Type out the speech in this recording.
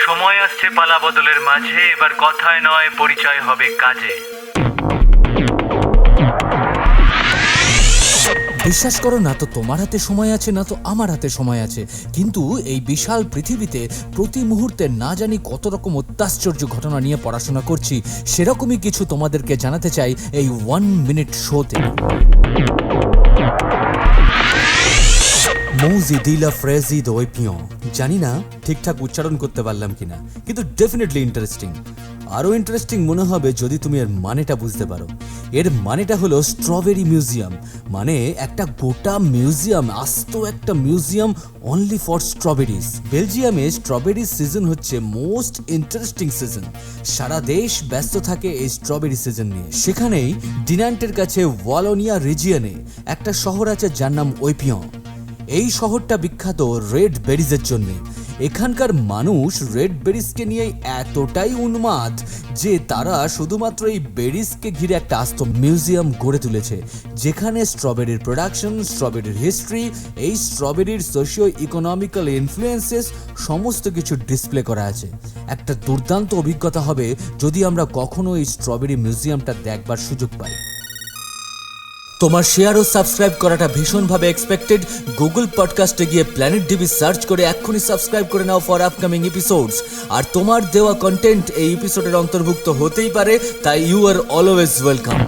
সময় আসছে পালা বদলের মাঝে, এবার কথায় নয় পরিচয় হবে কাজে। বিশ্বাস করো না তো তোমার হাতে সময় আছে, না তো আমার হাতে সময় আছে, কিন্তু এই বিশাল পৃথিবীতে প্রতি মুহূর্তে না জানি কত রকম অত্যাশ্চর্য ঘটনা নিয়ে পড়াশোনা করছি। সেরকমই কিছু তোমাদেরকে জানাতে চাই এই 1 মিনিট শোতে। মৌজি দিলা ফ্রেজি দোইপিয়ন, জানি না ঠিকঠাক উচ্চারণ করতে পারলাম কিনা, কিন্তু ডেফিনেটলি ইন্টারেস্টিং। আরও ইন্টারেস্টিং মনে হবে যদি তুমি এর মানেটা বুঝতে পারো। এর মানেটা হলো স্ট্রবেরি মিউজিয়াম, মানে একটা গোটা মিউজিয়াম, আস্ত একটা মিউজিয়াম অনলি ফর স্ট্রবেরিজ। বেলজিয়ামে স্ট্রবেরি সিজন হচ্ছে মোস্ট ইন্টারেস্টিং সিজন। সারা দেশ ব্যস্ত থাকে এই স্ট্রবেরি সিজন নিয়ে। সেখানেই ডিনান্টের কাছে ওয়ালোনিয়া রিজিয়নে একটা শহর আছে যার নাম ওইপিয়ন। এই শহরটা বিখ্যাত রেড বেরিজের জন্য। এখানকার মানুষ রেড বেরিজকে নিয়ে এতটাই উন্মাদ যে তারা শুধুমাত্র এই বেরিজকে ঘিরে একটা আস্ত মিউজিয়াম গড়ে তুলেছে, যেখানে স্ট্রবেরির প্রোডাকশন, স্ট্রবেরির হিস্ট্রি, এই স্ট্রবেরির সোশিও ইকোনমিক্যাল ইনফ্লুয়েন্সেস সমস্ত কিছু ডিসপ্লে করা আছে। একটা দুর্দান্ত অভিজ্ঞতা হবে যদি আমরা কখনো এই স্ট্রবেরি মিউজিয়ামটা দেখবার সুযোগ পাই। তোমার শেয়ার ও সাবস্ক্রাইব করাটা ভীষণভাবে এক্সপেক্টেড। গুগল পডকাস্টে গিয়ে প্ল্যানেট ডিবি সার্চ করে এক্ষুনি সাবস্ক্রাইব করে নাও ফর আপকামিং এপিসোডস। আর তোমার দেওয়া কন্টেন্ট এই এপিসোডের অন্তর্ভুক্ত হতেই পারে, তাই ইউ আর অলওয়েজ ওয়েলকাম।